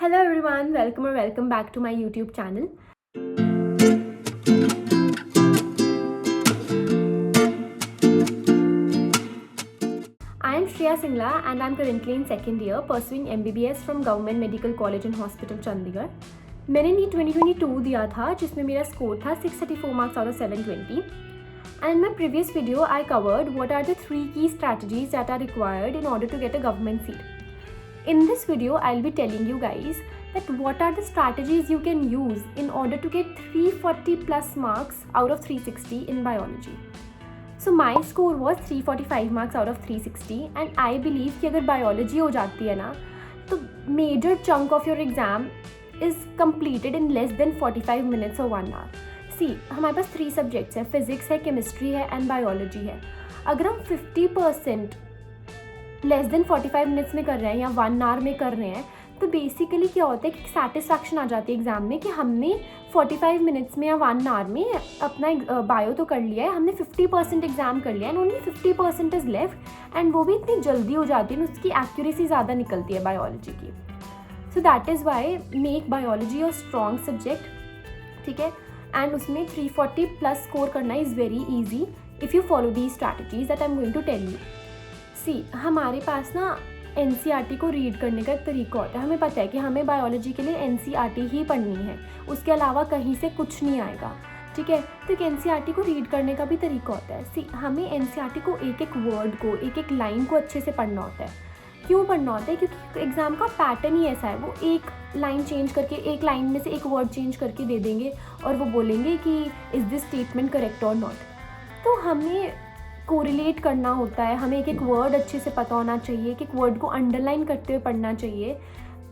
Hello everyone, welcome back to my YouTube channel. I am Shreya Singla and I am currently in second year pursuing MBBS from Government Medical College and Hospital Chandigarh. मैंने NEET 2022 दिया था जिसमें मेरा score था 634 marks out of 720. And in my previous video, I covered what are the 3 key strategies that are required in order to get a government seat. In this video, I'll be telling you guys that what are the strategies you can use in order to get 340 plus marks out of 360 in biology. So my score was 345 marks out of 360 and I believe कि अगर biology हो जाती है ना तो major chunk of your exam is completed in less than 45 minutes or 1 hour. See, हमारे पास 3 subjects हैं, physics है, chemistry है and biology है. अगर हम 50% लेस देन 45 मिनट्स में कर रहे हैं या 1 आवर में कर रहे हैं तो बेसिकली क्या होता है कि सेटिस्फैक्शन आ जाती है एग्ज़ाम में कि हमने 45 मिनट्स में या 1 आवर में अपना बायो तो कर लिया है, हमने 50% एग्ज़ाम कर लिया है and only 50% is left and वो भी इतनी जल्दी हो जाती है, उसकी एक्यूरेसी ज़्यादा निकलती है बायोलॉजी की. So that is why make biology a strong subject. ठीक है, एंड उसमें 340 प्लस स्कोर करना is very easy if you follow the strategies that I am going to tell you. हमारे पास ना NCERT को रीड करने का एक तरीका होता है. हमें पता है कि हमें बायोलॉजी के लिए NCERT ही पढ़नी है, उसके अलावा कहीं से कुछ नहीं आएगा. ठीक है, तो एक NCERT को रीड करने का भी तरीका होता है. हमें NCERT को एक एक वर्ड को, एक एक लाइन को अच्छे से पढ़ना होता है. क्यों पढ़ना होता है? क्योंकि एग्ज़ाम का पैटर्न ही ऐसा है, वो एक लाइन चेंज करके, एक लाइन में से एक वर्ड चेंज करके दे देंगे और वो बोलेंगे कि इज़ दिस स्टेटमेंट करेक्ट और नॉट. तो हमें कोरिलेट करना होता है, हमें एक एक वर्ड अच्छे से पता होना चाहिए, एक एक वर्ड को अंडरलाइन करते हुए पढ़ना चाहिए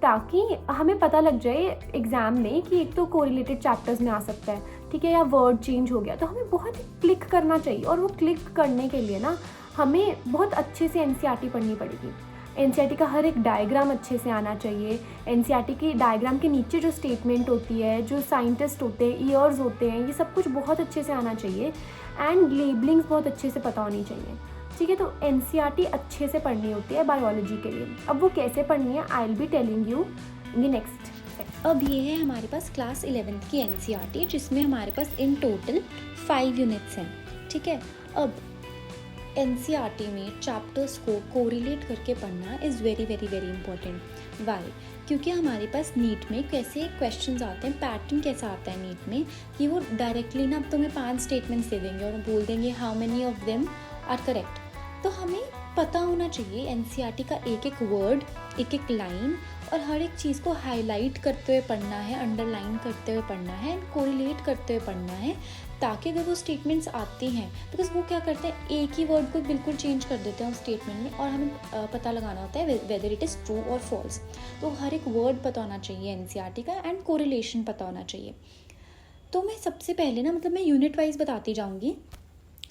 ताकि हमें पता लग जाए एग्ज़ाम में कि एक तो कोरिलेटेड चैप्टर्स में आ सकता है, ठीक है, या वर्ड चेंज हो गया. तो हमें बहुत क्लिक करना चाहिए और वो क्लिक करने के लिए ना हमें बहुत अच्छे से NCERT पढ़नी पड़ेगी. NCERT का हर एक डायग्राम अच्छे से आना चाहिए. NCERT के डायग्राम के नीचे जो स्टेटमेंट होती है, जो साइंटिस्ट होते हैं, ईयर्स होते हैं, ये सब कुछ बहुत अच्छे से आना चाहिए एंड लेबलिंग्स बहुत अच्छे से पता होनी चाहिए. ठीक है, तो NCERT अच्छे से पढ़नी होती है बायोलॉजी के लिए. अब वो कैसे पढ़नी है I will be telling you in the next. अब ये है हमारे पास क्लास 11th की NCERT जिसमें हमारे पास इन टोटल 5 यूनिट्स हैं. ठीक है, अब NCERT में चैप्टर्स को कोरिलेट करके पढ़ना is very very very important. Why? क्योंकि हमारे पास नीट में कैसे क्वेश्चंस आते हैं, पैटर्न कैसा आता है नीट में कि वो डायरेक्टली ना तुम्हें 5 स्टेटमेंट्स दे देंगे और बोल देंगे how many of them are correct. तो हमें पता होना चाहिए NCERT का एक एक वर्ड, एक एक लाइन और हर एक चीज़ को हाईलाइट करते हुए पढ़ना है, अंडरलाइन करते हुए पढ़ना है एंड कोरिलेट करते हुए पढ़ना है ताकि अगर वो स्टेटमेंट्स आती हैं, बिकॉज वो क्या करते हैं एक ही वर्ड को बिल्कुल चेंज कर देते हैं उस स्टेटमेंट में और हमें पता लगाना होता है वेदर इट इज़ ट्रू और फॉल्स. तो हर एक वर्ड पता होना चाहिए NCERT का एंड कोरिलेशन पता होना चाहिए. तो मैं सबसे पहले ना मैं यूनिट वाइज बताती जाऊँगी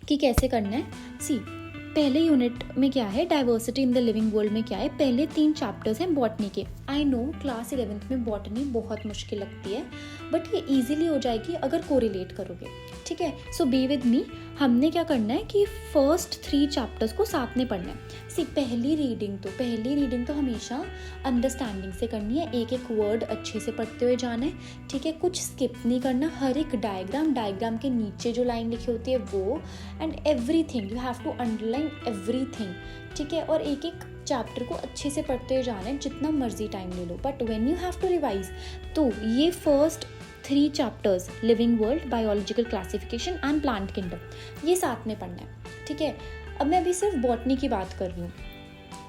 कि कैसे करना है. पहले यूनिट में क्या है, diversity in the living world में क्या है. पहले 3 चैप्टर्स हैं बॉटनी के. आई नो क्लास 11th में बॉटनी बहुत मुश्किल लगती है बट ये इजीली हो जाएगी अगर कोरिलेट करोगे. ठीक है, सो बी विद मी. हमने क्या करना है कि फर्स्ट 3 चैप्टर्स को साथ में पढ़ना है. पहली रीडिंग तो हमेशा अंडरस्टैंडिंग से करनी है, एक एक वर्ड अच्छे से पढ़ते हुए जाना है. ठीक है, कुछ स्किप नहीं करना. हर एक डायग्राम के नीचे जो लाइन लिखी होती है वो and everything you have to underline everything. ठीक है, और एक एक चैप्टर को अच्छे से पढ़ते हुए जाना है, जितना मर्जी टाइम ले लो. But when you have to revise तो ये first 3 chapters living world, biological classification and plant kingdom ये साथ में पढ़ना है. ठीक है, अब मैं अभी सिर्फ बॉटनी की बात कर रही हूँ.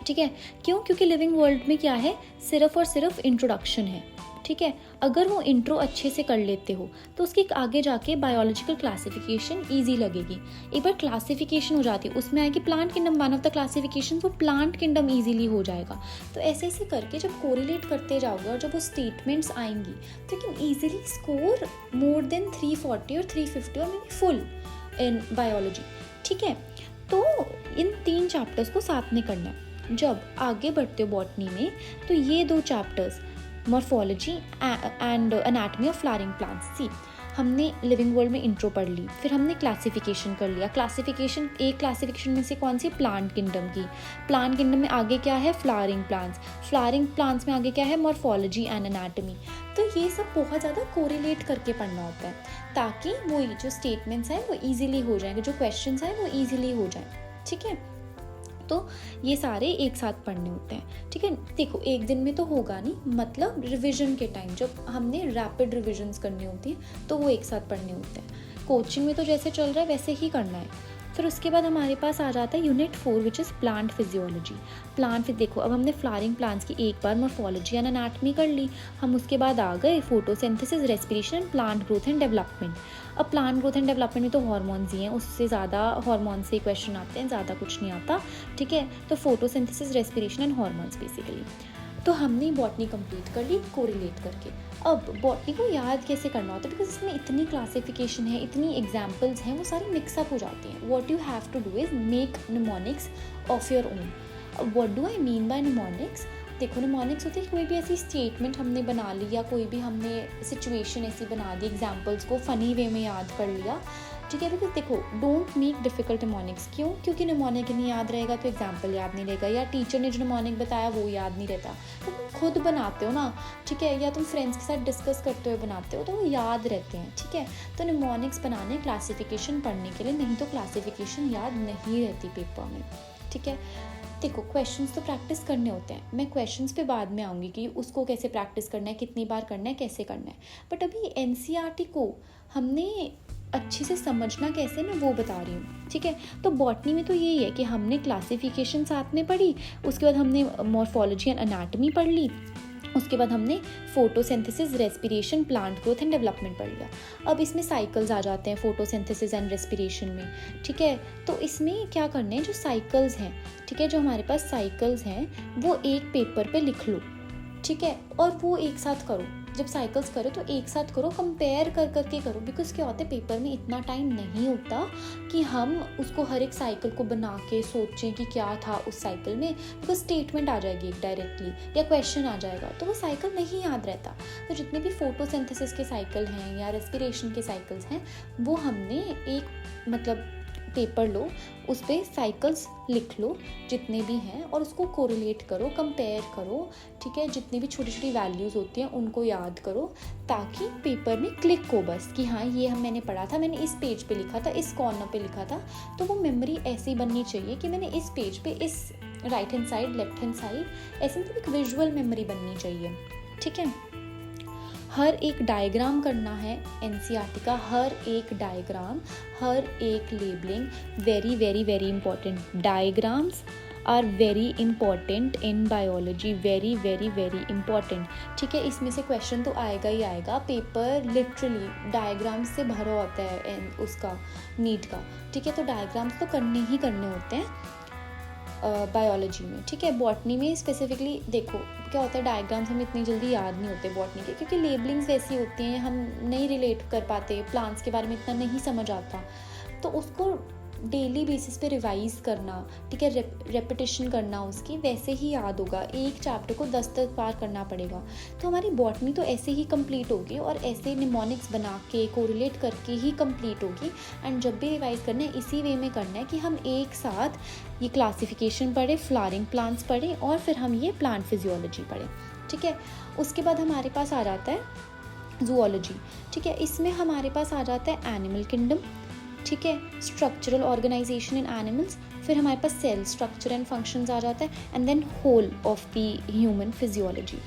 ठीक है, क्यों? क्योंकि लिविंग वर्ल्ड में क्या है, सिर्फ और सिर्फ इंट्रोडक्शन है. ठीक है, अगर वो इंट्रो अच्छे से कर लेते हो तो उसकी आगे जाके बायोलॉजिकल क्लासिफिकेशन इजी लगेगी. एक बार क्लासिफिकेशन हो जाती है, उसमें आएगी plant kingdom, one of the classification, वो प्लांट किंगडम इजीली हो जाएगा. तो ऐसे ऐसे करके जब कोरिलेट करते जाओगे और जब वो स्टेटमेंट्स आएंगी तो you can easily score more than 340 और 350 और मे फुल इन बायोलॉजी. ठीक है, तो इन 3 चैप्टर्स को साथ में करना है. जब आगे बढ़ते हो बॉटनी में तो ये 2 chapters morphology and anatomy of flowering plants. हमने लिविंग वर्ल्ड में इंट्रो पढ़ ली, फिर हमने क्लासिफिकेशन कर लिया। क्लासिफिकेशन में से कौन सी, प्लांट किंगडम की। प्लांट किंगडम में आगे क्या है, फ्लावरिंग प्लांट्स में आगे क्या है, मॉर्फोलॉजी एंड एनाटॉमी। तो ये सब बहुत ज़्यादा कोरिलेट करके पढ़ना होता है, ताकि वो जो स्टेटमेंट्स हैं वो ईजिली हो जाएंगे, जो क्वेश्चंस हैं वो ईजिली हो जाएं। ठीक है, तो ये सारे एक साथ पढ़ने होते हैं। ठीक है, देखो एक दिन में तो होगा नहीं, मतलब रिवीजन के टाइम जब हमने रैपिड रिविजन्स करनी होती है तो वो एक साथ पढ़ने होते हैं। कोचिंग में तो जैसे चल रहा है वैसे ही करना है। फिर उसके बाद हमारे पास आ जाता है unit 4 which is plant physiology. देखो अब हमने फ्लावरिंग प्लांट्स की एक बार मॉर्फोलॉजी एंड एनाटॉमी कर ली, हम उसके बाद आ गए photosynthesis, respiration and plant growth and development. अब प्लांट ग्रोथ एंड डेवलपमेंट में तो हॉर्मोन्स ही हैं, उससे ज़्यादा हॉर्मोन से क्वेश्चन आते हैं, ज़्यादा कुछ नहीं आता। ठीक है, तो photosynthesis, respiration and hormones basically. तो हमने बॉटनी कंप्लीट कर ली कोरिलेट करके। अब बॉटनी को याद कैसे करना होता है, बिकॉज इसमें इतनी क्लासिफिकेशन है, इतनी एग्जाम्पल्स हैं, वो सारी मिक्सअप हो जाती हैं। What you have to do is make mnemonics of your own. What do I mean by mnemonics, देखो निमोनिक्स होती है कोई भी ऐसी स्टेटमेंट हमने बना ली या कोई भी हमने सिचुएशन ऐसी बना दी, एग्जाम्पल्स को फ़नी वे में याद कर लिया। ठीक है, बिकॉज देखो डोंट मेक डिफ़िकल्ट निमोनिक्स। क्यों? क्योंकि निमोनिक नहीं याद रहेगा तो एग्जाम्पल याद नहीं रहेगा, या टीचर ने जो निमोनिक बताया वो याद नहीं रहता। तो तुम खुद बनाते हो ना, ठीक है, या तुम फ्रेंड्स के साथ डिस्कस करते हुए बनाते हो तो वो याद रहते हैं। ठीक है, तो निमोनिक्स बनाने क्लासिफिकेशन पढ़ने के लिए, नहीं तो क्लासिफिकेशन याद नहीं रहती पेपर में। ठीक है, देखो क्वेश्चंस तो प्रैक्टिस करने होते हैं, मैं क्वेश्चंस पे बाद में आऊँगी कि उसको कैसे प्रैक्टिस करना है, कितनी बार करना है, कैसे करना है। बट अभी एनसीईआरटी को हमने अच्छे से समझना कैसे, मैं वो बता रही हूँ। ठीक है, तो बॉटनी में तो यही है कि हमने क्लासिफिकेशन साथ में पढ़ी, उसके बाद हमने मॉर्फोलॉजी एंड एनाटॉमी पढ़ ली, उसके बाद हमने photosynthesis, respiration, plant growth and development पढ़ लिया। अब इसमें साइकिल्स आ जाते हैं फोटोसिंथेसिस एंड रेस्पिरेशन में। ठीक है, तो इसमें क्या करना है, जो साइकिल्स हैं, ठीक है, जो हमारे पास साइकिल्स हैं वो एक पेपर पे लिख लो। ठीक है, और वो एक साथ करो। जब साइकिल्स करो तो एक साथ करो, कंपेयर कर करके करो। बिकॉज क्या होता है, पेपर में इतना टाइम नहीं होता कि हम उसको हर एक साइकिल को बना के सोचें कि क्या था उस साइकिल में, बिकॉज स्टेटमेंट आ जाएगी एक डायरेक्टली या क्वेश्चन आ जाएगा, तो वो साइकिल नहीं याद रहता। तो जितने भी फोटोसिंथेसिस के साइकिल हैं या रेस्पिरेशन के साइकिल्स हैं वो हमने एक मतलब पेपर लो, उस पर साइकिल्स लिख लो जितने भी हैं और उसको कोरिलेट करो, कंपेयर करो। ठीक है, जितनी भी छोटी छोटी वैल्यूज़ होती हैं उनको याद करो, ताकि पेपर में क्लिक हो बस कि हाँ ये मैंने पढ़ा था, मैंने इस पेज पे लिखा था, इस कॉर्नर पे लिखा था। तो वो मेमोरी ऐसी बननी चाहिए कि मैंने इस पेज पे, इस right hand side, left hand side, ऐसे मतलब एक विजुअल मेमोरी बननी चाहिए। ठीक है, हर एक डायग्राम करना है एनसीईआरटी का, हर एक डायग्राम, हर एक labelling, very very very important. Diagrams are very important in biology, very very very important. ठीक है, इसमें से क्वेश्चन तो आएगा ही आएगा, पेपर लिटरली डायग्राम्स से भरा होता है उसका नीट का। ठीक है, तो डायग्राम्स तो करने ही करने होते हैं बायोलॉजी में। ठीक है, बॉटनी में स्पेसिफिकली देखो क्या होता है, डायग्राम्स हमें इतनी जल्दी याद नहीं होते बॉटनी के, क्योंकि लेबलिंग्स वैसी होती हैं, हम नहीं रिलेट कर पाते, प्लांट्स के बारे में इतना नहीं समझ आता, तो उसको डेली बेसिस पे रिवाइज करना, ठीक है, रेपिटेशन करना उसकी, वैसे ही याद होगा। एक चैप्टर को 10 बार करना पड़ेगा। तो हमारी बॉटनी तो ऐसे ही कंप्लीट होगी और ऐसे निमोनिक्स बना के कोरिलेट करके ही कंप्लीट होगी। एंड जब भी रिवाइज करना है इसी वे में करना है कि हम एक साथ ये क्लासिफिकेशन पढ़ें, फ्लावरिंग प्लांट्स पढ़ें और फिर हम ये प्लांट फिजियोलॉजी पढ़ें। ठीक है, उसके बाद हमारे पास आ जाता है जूलॉजी। ठीक है, इसमें हमारे पास आ जाता है एनिमल किंगडम, ठीक है, स्ट्रक्चरल ऑर्गेनाइजेशन इन एनिमल्स, फिर हमारे पास सेल स्ट्रक्चर एंड फंक्शंस आ जाता है, and then whole of the human physiology.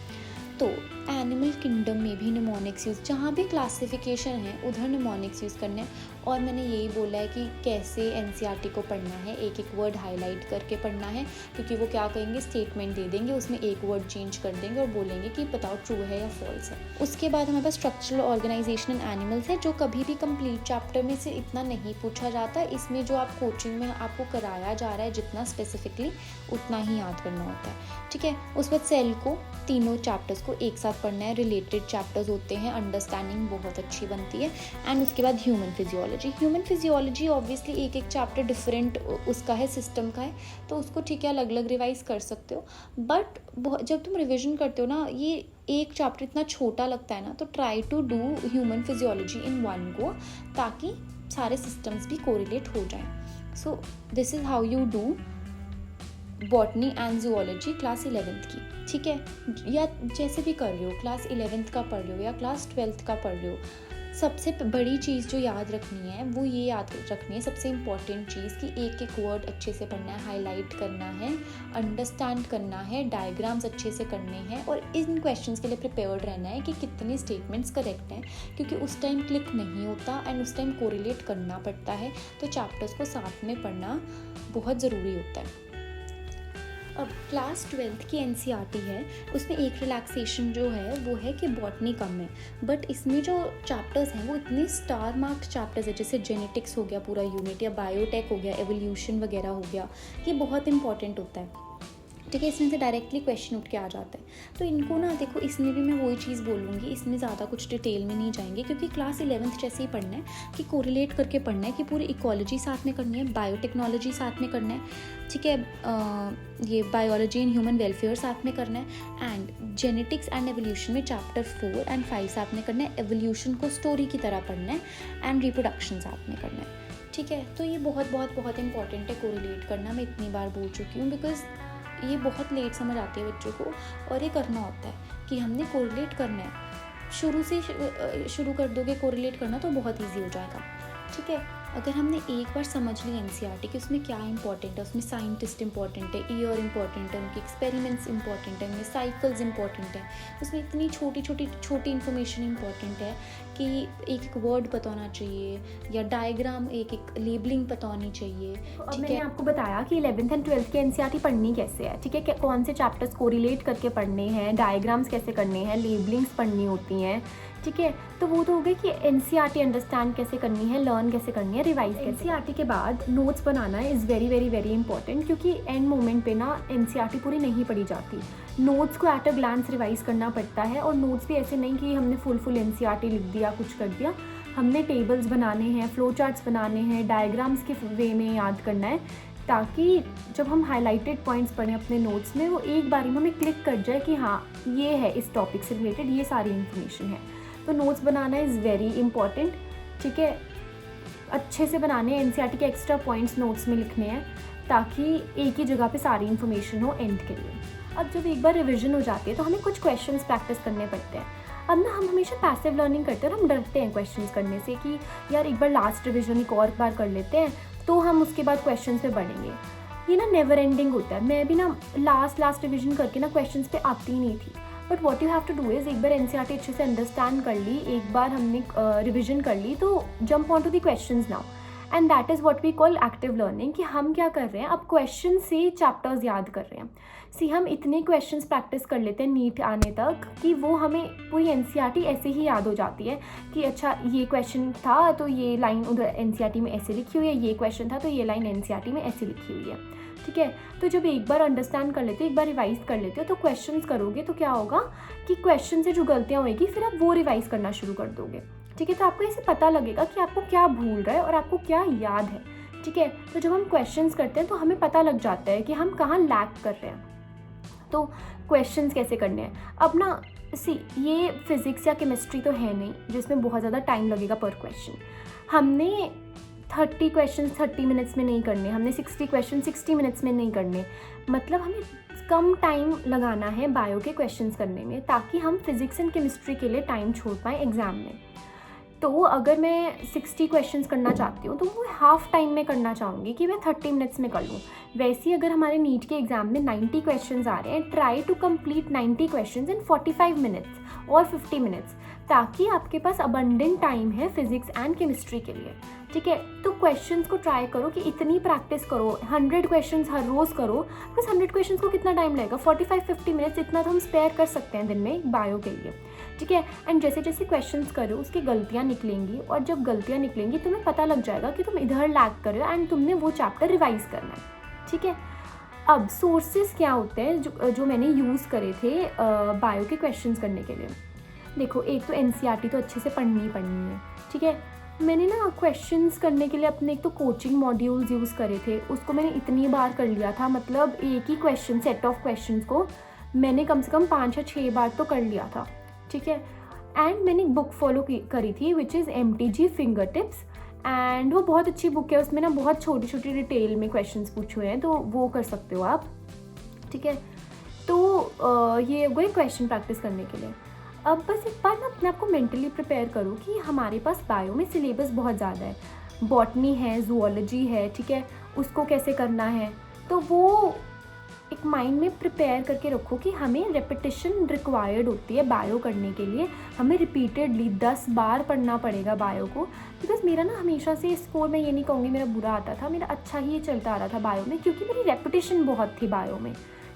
तो एनिमल किंगडम में भी निमोनिक्स यूज़, जहाँ भी क्लासिफिकेशन है उधर निमोनिक्स यूज़ करने हैं। और मैंने यही बोला है कि कैसे एनसीईआरटी को पढ़ना है, एक एक वर्ड हाईलाइट करके पढ़ना है, क्योंकि वो क्या कहेंगे, स्टेटमेंट दे देंगे, उसमें एक वर्ड चेंज कर देंगे और बोलेंगे कि बताओ ट्रू है या फॉल्स है। उसके बाद हमारे पास स्ट्रक्चरल ऑर्गेनाइजेशन इन एनिमल्स है, जो कभी भी कंप्लीट चैप्टर में से इतना नहीं पूछा जाता। इसमें जो आप कोचिंग में आपको कराया जा रहा है जितना स्पेसिफिकली, उतना ही याद करना होता है। ठीक है, उस बाद सेल को, तीनों चैप्टर्स को एक साथ पढ़ना है, रिलेटेड चैप्टर्स होते हैं, अंडरस्टैंडिंग बहुत अच्छी बनती है। एंड उसके बाद ह्यूमन फिजियोलॉजी ऑब्वियसली एक एक चैप्टर डिफरेंट उसका है, सिस्टम का है, तो उसको ठीक है अलग अलग रिवाइज कर सकते हो। बट जब तुम रिविजन करते हो ना, ये एक चैप्टर इतना छोटा लगता है ना, तो try to do human physiology in one go, ताकि सारे सिस्टम्स भी कोरिलेट हो जाएं। So this is how you do botany and zoology class 11th की, ठीक है। या जैसे भी कर रहे हो, क्लास 11th का पढ़ रहे हो या क्लास 12th का पढ़ रहे हो, सबसे बड़ी चीज़ जो याद रखनी है वो ये याद रखनी है, सबसे इम्पॉर्टेंट चीज़, कि एक एक वर्ड अच्छे से पढ़ना है, हाईलाइट करना है, अंडरस्टैंड करना है, डायग्राम्स अच्छे से करने हैं, और इन क्वेश्चंस के लिए प्रिपेयर्ड रहना है कि कितने स्टेटमेंट्स करेक्ट हैं, क्योंकि उस टाइम क्लिक नहीं होता एंड उस टाइम कोरिलेट करना पड़ता है। तो चैप्टर्स को साथ में पढ़ना बहुत ज़रूरी होता है। अब क्लास 12th की NCERT है, उसमें एक रिलैक्सेशन जो है वो है कि बॉटनी कम है, बट इसमें जो चैप्टर्स हैं वो इतने स्टार मार्क चैप्टर्स है, जैसे जेनेटिक्स हो गया पूरा यूनिट, या बायोटेक हो गया, एवोल्यूशन वगैरह हो गया, ये बहुत इंपॉर्टेंट होता है, ठीक है। इसमें से डायरेक्टली क्वेश्चन उठ के आ जाता है। तो इनको ना देखो, इसमें भी मैं वही चीज़ बोलूँगी, इसमें ज़्यादा कुछ डिटेल में नहीं जाएंगे, क्योंकि क्लास 11th जैसे ही पढ़ना है कि कोरिलेट करके पढ़ना है, कि पूरी इकोलॉजी साथ में करनी है, बायोटेक्नोलॉजी साथ में करना है, ठीक है, ये बायोलॉजी एंड ह्यूमन वेलफेयर साथ में करना है, एंड जेनेटिक्स एंड एवोल्यूशन में चैप्टर 4 एंड 5 साथ में करना है, एवोल्यूशन को स्टोरी की तरह पढ़ना है, एंड रिप्रोडक्शन साथ में करना है, ठीक है। तो ये बहुत बहुत बहुत इंपॉर्टेंट है कोरिलेट करना, मैं इतनी बार बोल चुकी हूँ, बिकॉज ये बहुत लेट समझ आती है बच्चों को, और ये करना होता है कि हमने कोरिलेट करना है। शुरू से शुरू कर दोगे कोरिलेट करना तो बहुत इजी हो जाएगा, ठीक है। अगर हमने एक बार समझ ली NCERT कि उसमें क्या इंपॉर्टेंट है, उसमें साइंटिस्ट इंपॉर्टेंट है, ईयर इंपॉर्टेंट है, उनके एक्सपेरिमेंट्स इंपॉर्टेंट है, उनमें साइकिल्स इंपॉर्टेंट है, उसमें इतनी छोटी इन्फॉर्मेशन इंपॉर्टेंट है कि एक एक वर्ड पता होना चाहिए, या डायग्राम एक एक लेबलिंग पता होनी चाहिए, अब मैंने आपको बताया कि 11th एंड 12th की NCERT पढ़नी कैसे है, ठीक है, कौन से चैप्टर्स कोरिलेट करके पढ़ने हैं, डायग्राम्स कैसे करने हैं, लेबलिंग्स पढ़नी होती हैं, ठीक है। तो वो तो हो गई कि NCERT अंडरस्टैंड कैसे करनी है, लर्न कैसे करनी है, रिवाइज। NCERT के बाद notes banana is very very very important, क्योंकि एंड मोमेंट पे ना NCERT पूरी नहीं पढ़ी जाती, नोट्स को एट अ ग्लांस रिवाइज करना पड़ता है, और नोट्स भी ऐसे नहीं कि हमने फुल NCERT लिख दिया, कुछ कर दिया, हमने टेबल्स बनाने हैं, फ्लो चार्ट्स बनाने हैं, डायग्राम्स के वे में याद करना है, ताकि जब हम हाईलाइटेड पॉइंट्स पढ़ें अपने नोट्स में, वो एक बारी में हमें क्लिक कर जाए कि हाँ ये है, इस टॉपिक से रिलेटेड ये सारी इन्फॉर्मेशन है। तो notes banana is very important, ठीक है, अच्छे से बनाने हैं, NCERT के एक्स्ट्रा पॉइंट्स नोट्स में लिखने हैं, ताकि एक ही जगह पे सारी इन्फॉर्मेशन हो एंड के लिए। अब जब एक बार रिवीजन हो जाती है तो हमें कुछ क्वेश्चंस प्रैक्टिस करने पड़ते हैं। अब ना हम हमेशा पैसिव लर्निंग करते हैं और हम डरते हैं क्वेश्चंस करने से कि यार एक बार लास्ट रिवीजन एक और बार कर लेते हैं तो हम उसके बाद क्वेश्चंस पे बढ़ेंगे। ये ना नेवर एंडिंग होता है। मैं भी ना लास्ट रिवीजन करके ना क्वेश्चंस पे आती ही नहीं थी, but what you have to do is एक बार NCERT अच्छे से अंडरस्टैंड कर ली, एक बार हमने रिविजन कर ली, तो jump on to the questions now, and that is what we call active learning. कि हम क्या कर रहे हैं, अब क्वेश्चन से चैप्टर्स याद कर रहे हैं। हम इतने क्वेश्चंस प्रैक्टिस कर लेते हैं नीट आने तक कि वो हमें पूरी NCERT ऐसे ही याद हो जाती है कि अच्छा ये क्वेश्चन था तो ये लाइन उधर NCERT में ऐसे लिखी हुई है, ये क्वेश्चन था तो ये लाइन NCERT में ऐसे लिखी हुई है, ठीक है। तो जब एक बार अंडरस्टैंड कर लेते हो, एक बार रिवाइज कर लेते हो, तो क्वेश्चंस करोगे तो क्या होगा कि क्वेश्चन से जो गलतियाँ होगी फिर आप वो रिवाइज करना शुरू कर दोगे, ठीक है। तो आपको ऐसे पता लगेगा कि आपको क्या भूल रहा है और आपको क्या याद है, ठीक है। तो जब हम क्वेश्चंस करते हैं तो हमें पता लग जाता है कि हम कहाँ लैक कर रहे हैं। तो क्वेश्चंस कैसे करने हैं, अब ना ये फिज़िक्स या केमिस्ट्री तो है नहीं जिसमें बहुत ज़्यादा टाइम लगेगा पर क्वेश्चन। हमने 30 क्वेश्चन 30 मिनट्स में नहीं करने, हमने 60 क्वेश्चन 60 मिनट्स में नहीं करने, मतलब हमें कम टाइम लगाना है बायो के क्वेश्चंस करने में, ताकि हम फिज़िक्स एंड केमिस्ट्री के लिए टाइम छोड़ पाएँ एग्ज़ाम में। तो अगर मैं 60 क्वेश्चंस करना चाहती हूँ तो वो हाफ़ टाइम में करना चाहूँगी कि मैं 30 मिनट्स में कर लूँ। वैसे ही अगर हमारे नीट के एग्ज़ाम में 90 क्वेश्चंस आ रहे हैं, try to complete 90 questions in 45 minutes और 50 मिनट्स, ताकि आपके पास अबंडेंट टाइम है फिज़िक्स एंड केमिस्ट्री के लिए, ठीक है। तो क्वेश्चंस को ट्राई करो कि इतनी प्रैक्टिस करो, 100 क्वेश्चंस हर रोज़ करो, बिकॉज 100 क्वेश्चंस को कितना टाइम लगेगा, 45-50 मिनट्स, इतना तो हम स्पेयर कर सकते हैं दिन में बायो के लिए, ठीक है। एंड जैसे जैसे क्वेश्चंस करो उसकी गलतियाँ निकलेंगी, और जब गलतियाँ निकलेंगी तुम्हें पता लग जाएगा कि तुम इधर लैग कर रहे हो एंड तुमने वो चैप्टर रिवाइज करना है, ठीक है। अब सोर्सेज क्या होते हैं जो मैंने यूज़ करे थे बायो के क्वेश्चंस करने के लिए। देखो, एक तो NCERT तो अच्छे से पढ़नी ही पढ़नी है, ठीक है। मैंने ना क्वेश्चंस करने के लिए अपने एक तो कोचिंग मॉड्यूल्स यूज़ करे थे, उसको मैंने इतनी बार कर लिया था, मतलब एक ही क्वेश्चन सेट ऑफ क्वेश्चंस को मैंने कम से कम 5 या 6 बार तो कर लिया था, ठीक है। एंड मैंने एक बुक फॉलो करी थी which is MTG finger tips, and वो बहुत अच्छी बुक है। उसमें ना बहुत छोटी छोटी डिटेल में क्वेश्चंस पूछे हुए हैं, तो वो कर सकते हो आप, ठीक है। तो ये हो गए क्वेश्चन प्रैक्टिस करने के लिए। अब बस एक बार ना अपने आप को मेंटली प्रिपेयर करो कि हमारे पास बायो में सिलेबस बहुत ज़्यादा है, बॉटनी है, जूलॉजी है, ठीक है, उसको कैसे करना है। तो वो एक माइंड में प्रिपेयर करके रखो कि हमें रेपिटेशन रिक्वायर्ड होती है बायो करने के लिए। हमें रिपीटेडली 10 बार पढ़ना पड़ेगा बायो को। बिकॉज मेरा ना हमेशा से स्कोर, मैं ये नहीं कहूँगी मेरा बुरा आता था, मेरा अच्छा ही चलता आ रहा था बायो में, क्योंकि मेरी रेपिटेशन बहुत थी बायो में,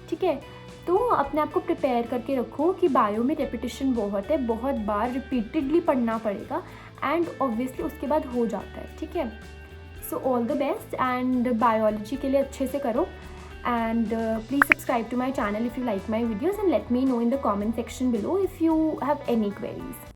ठीक है। तो अपने आप को प्रिपेयर करके रखो कि बायो में रेपिटेशन बहुत है, बहुत बार रिपीटेडली पढ़ना पड़ेगा, एंड ऑब्वियसली उसके बाद हो जाता है, ठीक है। So all the best, and biology के लिए अच्छे से करो। And please subscribe to my channel if you like my videos, and let me know in the comment section below if you have any queries.